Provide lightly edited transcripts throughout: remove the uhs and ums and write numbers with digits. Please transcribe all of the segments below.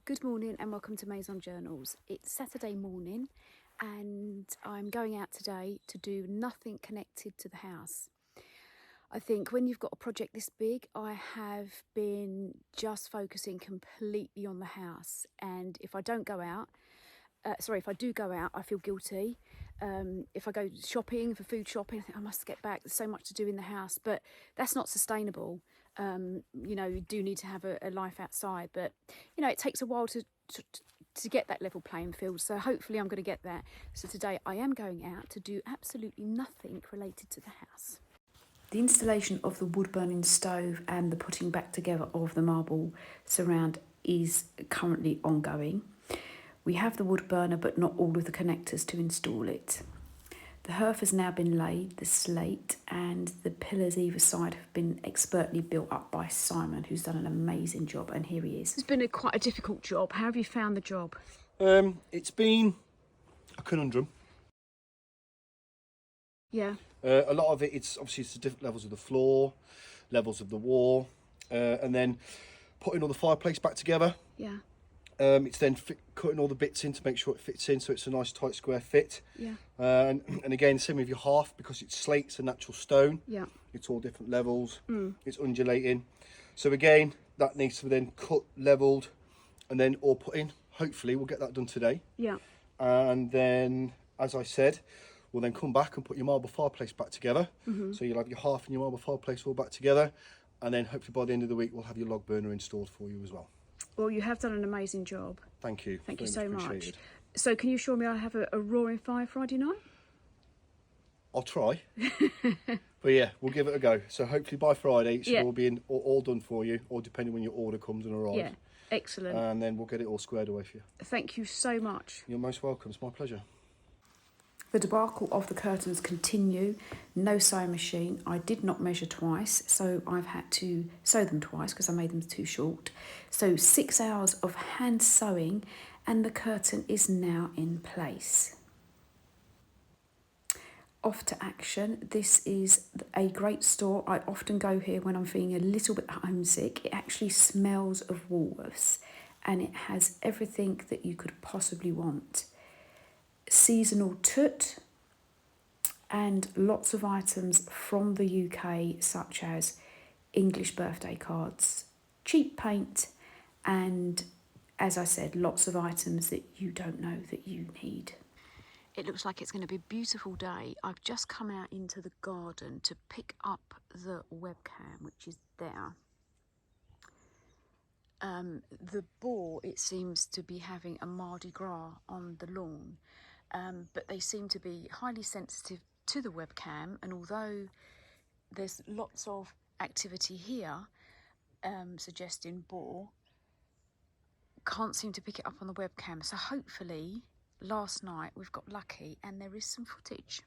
Good morning and welcome to Maison Journals. It's Saturday morning and I'm going out today to do nothing connected to the house. I think when you've got a project this big, I have been just focusing completely on the house, and if I don't go out, if I do go out, I feel guilty. If I go shopping for food shopping, I think I must get back. There's so much to do in the house, but that's not sustainable. You do need to have a life outside, but it takes a while to get that level playing field. So hopefully I'm going to get that. So today I am going out to do absolutely nothing related to the house. The installation of the wood burning stove and the putting back together of the marble surround is currently ongoing. We have the wood burner, but not all of the connectors to install it. The hearth has now been laid, the slate and the pillars either side have been expertly built up by Simon, who's done an amazing job, and here he is. It's been quite a difficult job. How have you found the job? It's been a conundrum. Yeah. A lot of it's obviously the different levels of the floor, levels of the wall, and then putting all the fireplace back together. Yeah. It's then cutting all the bits in to make sure it fits in, so it's a nice tight square fit. Yeah. And again, same with your hearth, because it's slate, it's a natural stone. Yeah. It's all different levels. It's undulating. So again, that needs to be then cut, levelled, and then all put in. Hopefully we'll get that done today. Yeah. And then, as I said, we'll then come back and put your marble fireplace back together. So you'll have your hearth and your marble fireplace all back together. And then hopefully by the end of the week, we'll have your log burner installed for you as well. Well, you have done an amazing job. Thank you. Thank you Very so much. appreciated. So can you assure me I have a roaring fire Friday night? I'll try. But yeah, we'll give it a go. So hopefully by Friday, it should all be all done for you, or depending when your order comes and arrives. Yeah, excellent. And then we'll get it all squared away for you. Thank you so much. You're most welcome. It's my pleasure. The debacle of the curtains continue. No sewing machine. I did not measure twice, so I've had to sew them twice because I made them too short. So 6 hours of hand sewing and the curtain is now in place. Off to action. This is a great store. I often go here when I'm feeling a little bit homesick. It actually smells of Woolworths and it has everything that you could possibly want. Seasonal toot and lots of items from the UK, such as English birthday cards, cheap paint, and as I said, lots of items that you don't know that you need. It looks like it's going to be a beautiful day. I've just come out into the garden to pick up the webcam, which is there. The boar, it seems to be having a Mardi Gras on the lawn. But they seem to be highly sensitive to the webcam, and although there's lots of activity here suggesting boar, can't seem to pick it up on the webcam. So hopefully last night we've got lucky and there is some footage.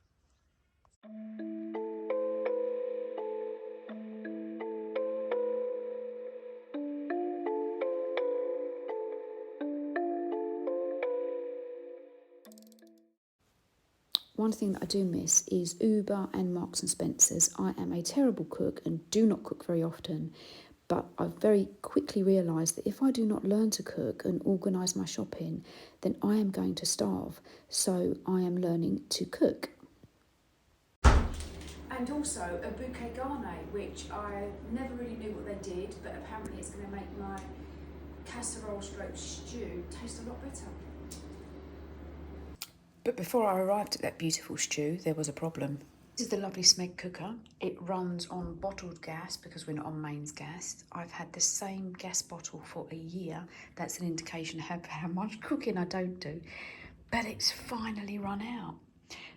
One thing that I do miss is Uber and Marks and Spencer's. I am a terrible cook and do not cook very often, but I've very quickly realised that if I do not learn to cook and organise my shopping, then I am going to starve. So I am learning to cook. And also a bouquet garni, which I never really knew what they did, but apparently it's going to make my casserole stroke stew taste a lot better. But before I arrived at that beautiful stew, there was a problem. This is the lovely Smeg cooker. It runs on bottled gas because we're not on mains gas. I've had the same gas bottle for a year. That's an indication of how much cooking I don't do. But it's finally run out.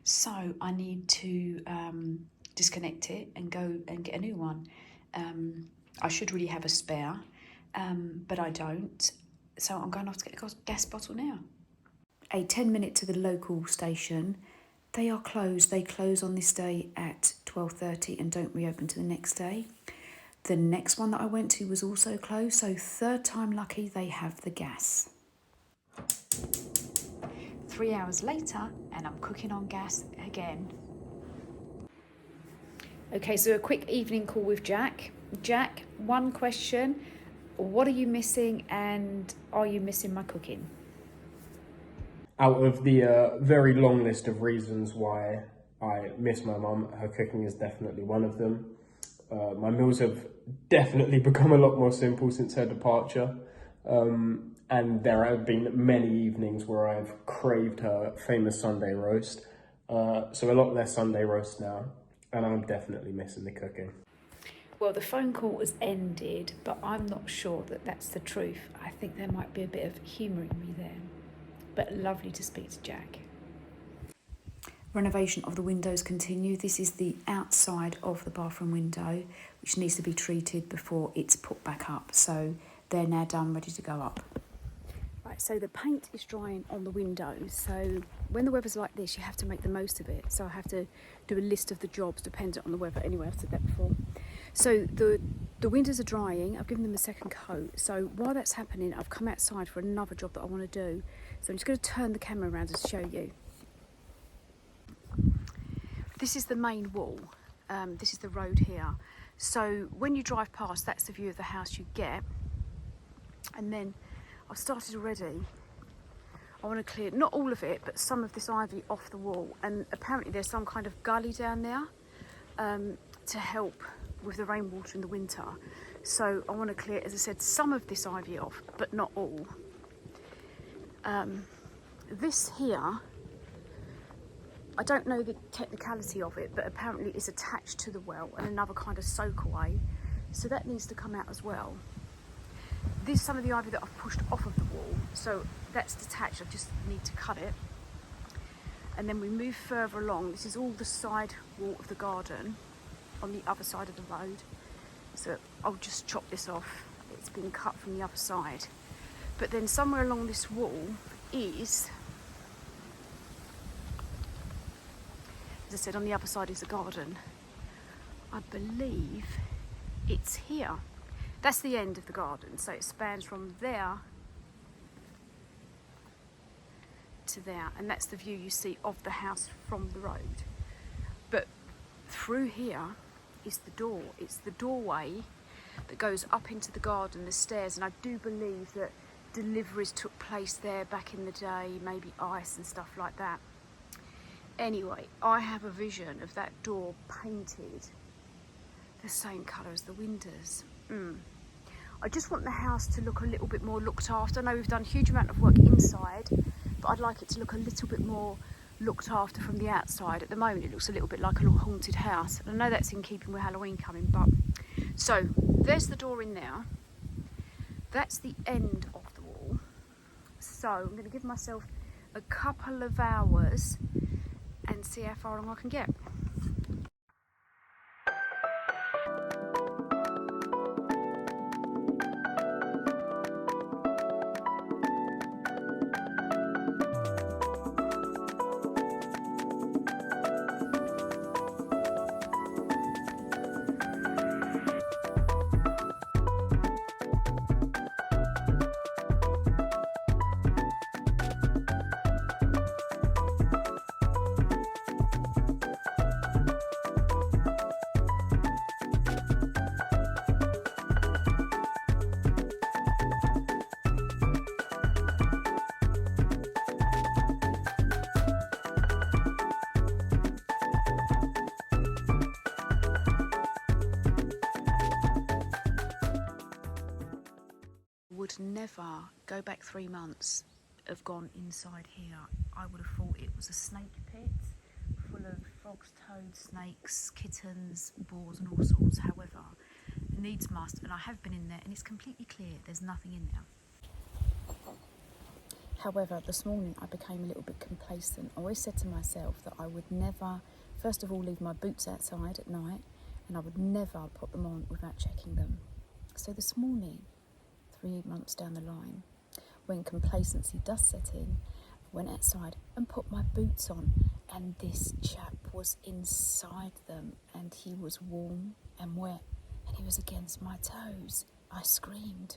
So I need to disconnect it and go and get a new one. I should really have a spare, but I don't. So I'm going off to get a gas bottle now. A 10-minute to the local station. They are closed. They close on this day at 12:30 and don't reopen to the next day. The next one that I went to was also closed, so third time lucky they have the gas. 3 hours later and I'm cooking on gas again. Okay, so a quick evening call with Jack. Jack, one question. what are you missing, and are you missing my cooking? Out of the very long list of reasons why I miss my mum, her cooking is definitely one of them. My meals have definitely become a lot more simple since her departure. And there have been many evenings where I've craved her famous Sunday roast. So a lot less Sunday roast now, and I'm definitely missing the cooking. Well, the phone call has ended, but I'm not sure that that's the truth. I think there might be a bit of humour in me there. But lovely to speak to Jack. Renovation of the windows continue. This is the outside of the bathroom window, which needs to be treated before it's put back up. So they're now done, ready to go up. Right, so the paint is drying on the windows. So when the weather's like this, you have to make the most of it. So I have to do a list of the jobs dependent on the weather. Anyway, I've said that before. So the windows are drying. I've given them a second coat. So while that's happening, I've come outside for another job that I want to do. So I'm just going to turn the camera around and show you. This is the main wall. This is the road here. So when you drive past, that's the view of the house you get. And then I've started already. I want to clear, not all of it, but some of this ivy off the wall. And apparently there's some kind of gully down there to help with the rainwater in the winter. So I want to clear, as I said, some of this ivy off, but not all. This here, I don't know the technicality of it, but apparently it's attached to the well and another kind of soak away. So that needs to come out as well. This is some of the ivy that I've pushed off of the wall. So that's detached, I just need to cut it. And then we move further along. This is all the side wall of the garden on the other side of the road. So I'll just chop this off. It's been cut from the other side. But then somewhere along this wall is, as I said, on the other side is the garden. I believe it's here. That's the end of the garden. So it spans from there to there. And that's the view you see of the house from the road. But through here is the door. It's the doorway that goes up into the garden, the stairs. And I do believe that deliveries took place there back in the day, maybe ice and stuff like that. Anyway, I have a vision of that door painted the same colour as the windows. I just want the house to look a little bit more looked after. I know we've done a huge amount of work inside, but I'd like it to look a little bit more looked after from the outside. At the moment, it looks a little bit like a little haunted house. And I know that's in keeping with Halloween coming, but... So, there's the door in there. That's the end of the wall. So, I'm going to give myself a couple of hours and see how far along I can get. Would never go back 3 months, have gone inside here. I would have thought it was a snake pit full of frogs, toads, snakes, kittens, boars and all sorts. However, needs must, and I have been in there and it's completely clear, there's nothing in there. However, this morning I became a little bit complacent. I always said to myself that I would never, first of all, leave my boots outside at night, and I would never put them on without checking them. So this morning, 3 months down the line, when complacency does set in, I went outside and put my boots on, and this chap was inside them, and he was warm and wet, and he was against my toes. I screamed.